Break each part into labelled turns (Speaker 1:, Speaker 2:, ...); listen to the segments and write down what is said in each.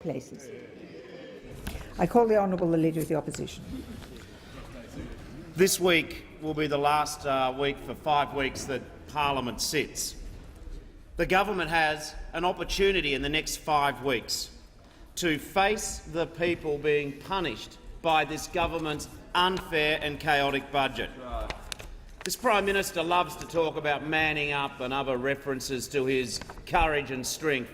Speaker 1: places. I call the Honourable the Leader of the Opposition.
Speaker 2: This week will be the last week for 5 weeks that Parliament sits. The government has an opportunity in the next 5 weeks to face the people being punished by this government's unfair and chaotic budget. This Prime Minister loves to talk about manning up and other references to his courage and strength.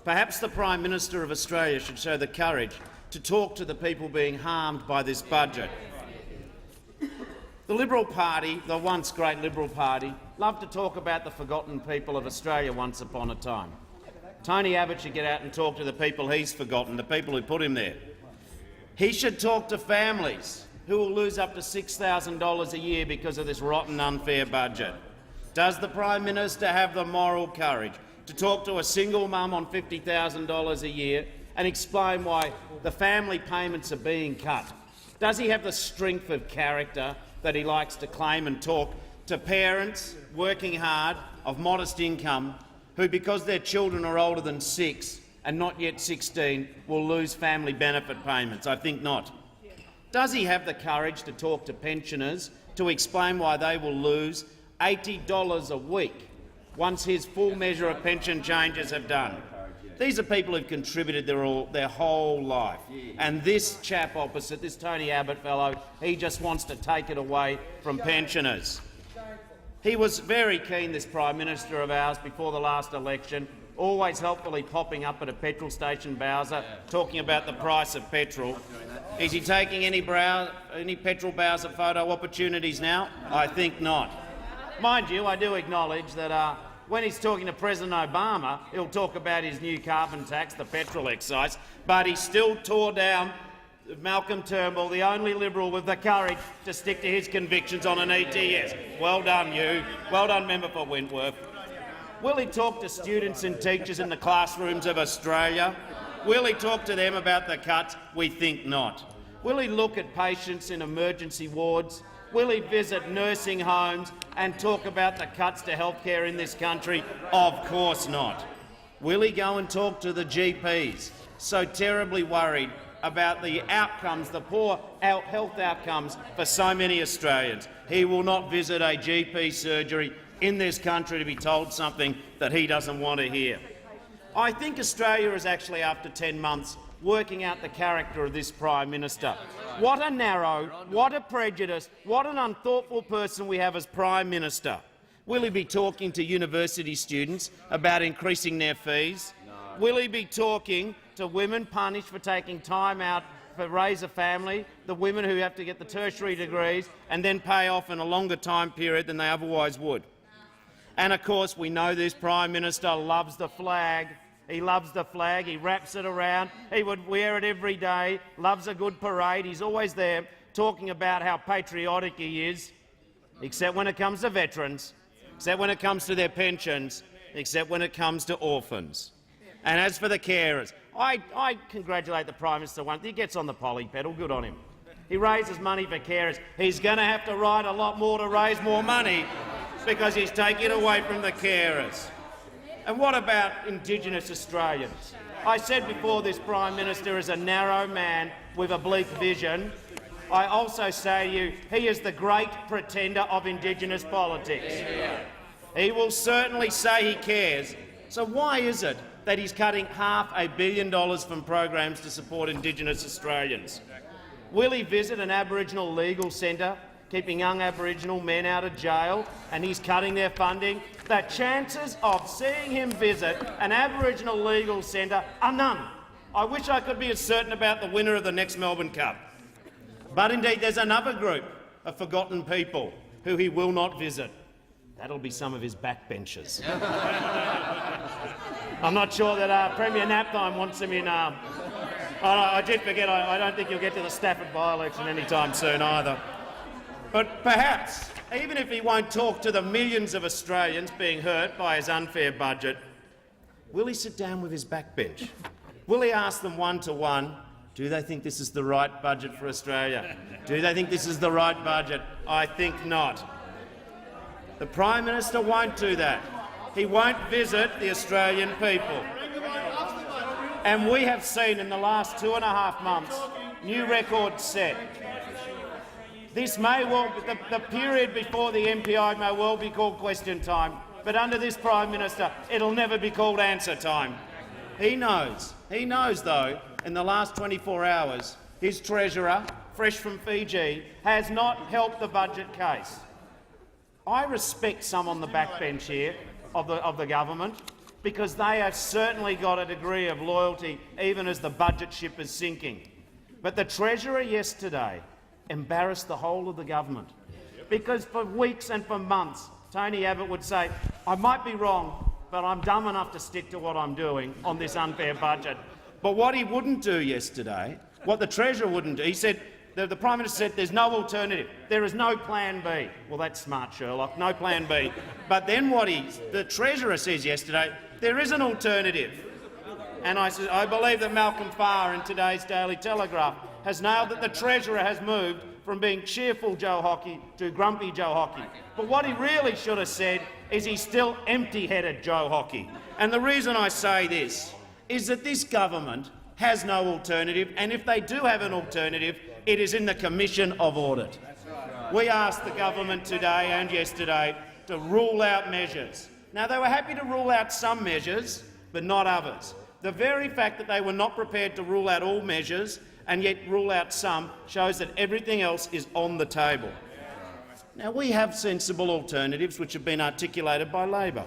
Speaker 2: Perhaps the Prime Minister of Australia should show the courage to talk to the people being harmed by this budget. The Liberal Party, the once great Liberal Party, loved to talk about the forgotten people of Australia once upon a time. Tony Abbott should get out and talk to the people he's forgotten, the people who put him there. He should talk to families who will lose up to $6,000 a year because of this rotten, unfair budget. Does the Prime Minister have the moral courage to talk to a single mum on $50,000 a year and explain why the family payments are being cut? Does he have the strength of character that he likes to claim and talk to parents working hard of modest income who, because their children are older than 6 and not yet 16, will lose family benefit payments? I think not. Does he have the courage to talk to pensioners to explain why they will lose $80 a week once his full measure of pension changes have done? These are people who've contributed their whole life. And this chap opposite, this Tony Abbott fellow, he just wants to take it away from pensioners. He was very keen, this Prime Minister of ours, before the last election, always helpfully popping up at a petrol station, Bowser, talking about the price of petrol. Is he taking any petrol Bowser photo opportunities now? I think not. Mind you, I do acknowledge that when he's talking to President Obama, he'll talk about his new carbon tax, the petrol excise, but he still tore down Malcolm Turnbull, the only Liberal with the courage to stick to his convictions on an ETS. Well done, you. Well done, Member for Wentworth. Will he talk to students and teachers in the classrooms of Australia? Will he talk to them about the cuts? We think not. Will he look at patients in emergency wards? Will he visit nursing homes and talk about the cuts to healthcare in this country? Of course not. Will he go and talk to the GPs, so terribly worried about the outcomes, the poor health outcomes for so many Australians? He will not visit a GP surgery in this country to be told something that he doesn't want to hear. I think Australia is actually, after 10 months, working out the character of this Prime Minister. What a narrow, what a prejudiced, what an unthoughtful person we have as Prime Minister. Will he be talking to university students about increasing their fees? Will he be talking to women punished for taking time out to raise a family, the women who have to get the tertiary degrees and then pay off in a longer time period than they otherwise would? And of course, we know this Prime Minister loves the flag. He loves the flag. He wraps it around. He would wear it every day, loves a good parade. He's always there talking about how patriotic he is, except when it comes to veterans, except when it comes to their pensions, except when it comes to orphans. And as for the carers, I congratulate the Prime Minister once. He gets on the poly pedal. Good on him. He raises money for carers. He's going to have to write a lot more to raise more money because he's taking it away from the carers. And what about Indigenous Australians? I said before, this Prime Minister is a narrow man with a bleak vision. I also say to you, he is the great pretender of Indigenous politics. He will certainly say he cares. So why is it that he's cutting $500 million from programs to support Indigenous Australians? Will he visit an Aboriginal legal centre, keeping young Aboriginal men out of jail, and he's cutting their funding? The chances of seeing him visit an Aboriginal legal centre are none. I wish I could be as certain about the winner of the next Melbourne Cup. But indeed, there's another group of forgotten people who he will not visit. That'll be some of his backbenchers. I'm not sure that Premier Napthine wants him in. I did forget, I don't think he'll get to the Stafford by-election anytime soon either. But perhaps, even if he won't talk to the millions of Australians being hurt by his unfair budget, will he sit down with his backbench? Will he ask them one-to-one, do they think this is the right budget for Australia? Do they think this is the right budget? I think not. The Prime Minister won't do that. He won't visit the Australian people. And we have seen in the last 2.5 months new records set. This may well, the period before the MPI may well be called question time, but under this Prime Minister it'll never be called answer time. He knows though, in the last 24 hours, his Treasurer, fresh from Fiji, has not helped the budget case. I respect some on the backbench here of the government, because they have certainly got a degree of loyalty even as the budget ship is sinking. But the Treasurer yesterday embarrassed the whole of the government, because for weeks and for months Tony Abbott would say, I might be wrong, but I'm dumb enough to stick to what I'm doing on this unfair budget. But what he wouldn't do yesterday, what the Treasurer wouldn't do, he said, the Prime Minister said there's no alternative. There is no plan B. Well, that's smart, Sherlock, no plan B. But then what the Treasurer says yesterday, there is an alternative. And I believe that Malcolm Farr in today's Daily Telegraph has nailed that the Treasurer has moved from being cheerful Joe Hockey to grumpy Joe Hockey. But what he really should have said is he's still empty-headed Joe Hockey. And the reason I say this is that this government has no alternative, and if they do have an alternative, it is in the Commission of Audit. We asked the government today and yesterday to rule out measures. Now, they were happy to rule out some measures, but not others. The very fact that they were not prepared to rule out all measures and yet rule out some shows that everything else is on the table. Now, we have sensible alternatives which have been articulated by Labor.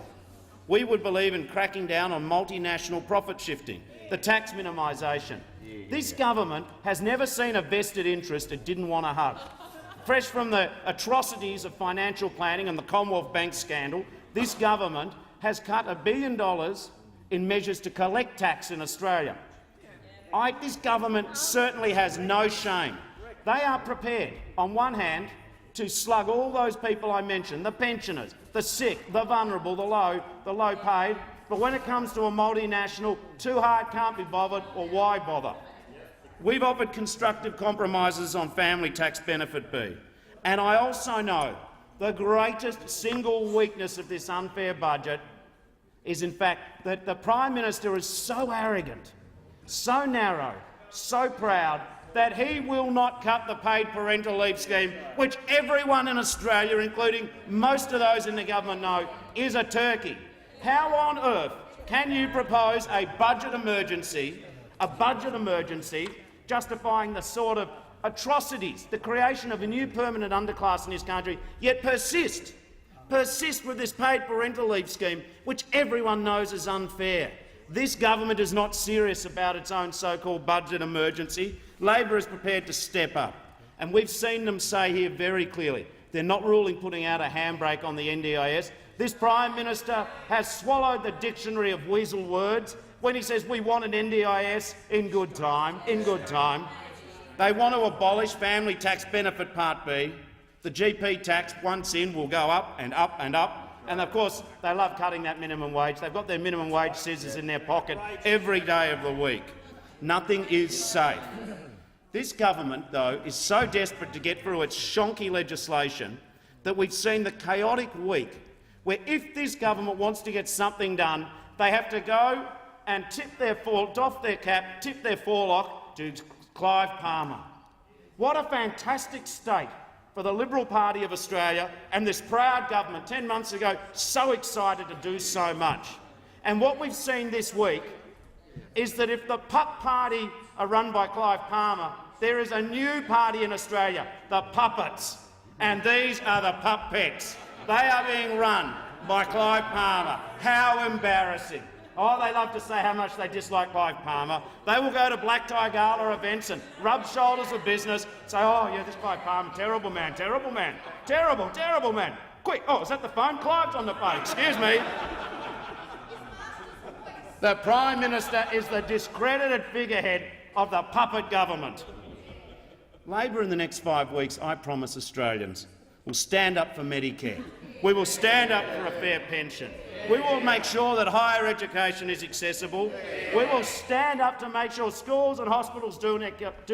Speaker 2: We would believe in cracking down on multinational profit shifting, the tax minimisation. This government has never seen a vested interest it didn't want to hug. Fresh from the atrocities of financial planning and the Commonwealth Bank scandal, this government has cut $1 billion in measures to collect tax in Australia. This government certainly has no shame. They are prepared, on one hand, to slug all those people I mentioned, the pensioners, the sick, the vulnerable, the low paid, but when it comes to a multinational, too hard, can't be bothered, or why bother? We've offered constructive compromises on family tax benefit B. And I also know the greatest single weakness of this unfair budget is, in fact, that the Prime Minister is so arrogant, so narrow, so proud that he will not cut the paid parental leave scheme, which everyone in Australia, including most of those in the government, know is a turkey. How on earth can you propose a budget emergency justifying the sort of atrocities, the creation of a new permanent underclass in this country, yet persist with this paid parental leave scheme, which everyone knows is unfair? This government is not serious about its own so-called budget emergency. Labor is prepared to step up, and we've seen them say here very clearly they're not ruling putting out a handbrake on the NDIS. This Prime Minister has swallowed the dictionary of weasel words when he says we want an NDIS in good time. They want to abolish family tax benefit Part B. The GP tax, once in, will go up and up and up. And of course, they love cutting that minimum wage. They've got their minimum wage scissors in their pocket every day of the week. Nothing is safe. This government, though, is so desperate to get through its shonky legislation that we've seen the chaotic week where if this government wants to get something done, they have to go and doff their cap, tip their forelock to Clive Palmer. What a fantastic state for the Liberal Party of Australia and this proud government 10 months ago, so excited to do so much. And what we've seen this week is that if the pup party are run by Clive Palmer, there is a new party in Australia, the Puppets, and these are the puppets. They are being run by Clive Palmer. How embarrassing. Oh, they love to say how much they dislike Clive Palmer. They will go to black tie gala events and rub shoulders with business, say, oh, yeah, this Clive Palmer, terrible man, terrible man, terrible, terrible man. Quick, oh, is that the phone? Clive's on the phone, excuse me. The Prime Minister is the discredited figurehead of the puppet government. Labor in the next 5 weeks, I promise Australians, will stand up for Medicare. We will stand up for a fair pension. We will make sure that higher education is accessible. We will stand up to make sure schools and hospitals do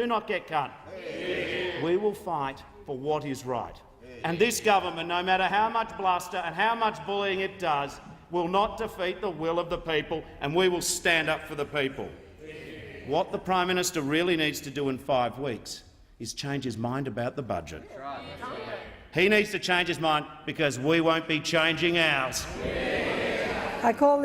Speaker 2: not get cut. We will fight for what is right. And this government, no matter how much bluster and how much bullying it does, will not defeat the will of the people, and we will stand up for the people. What the Prime Minister really needs to do in 5 weeks is change his mind about the budget. He needs to change his mind because we won't be changing ours.
Speaker 1: I call the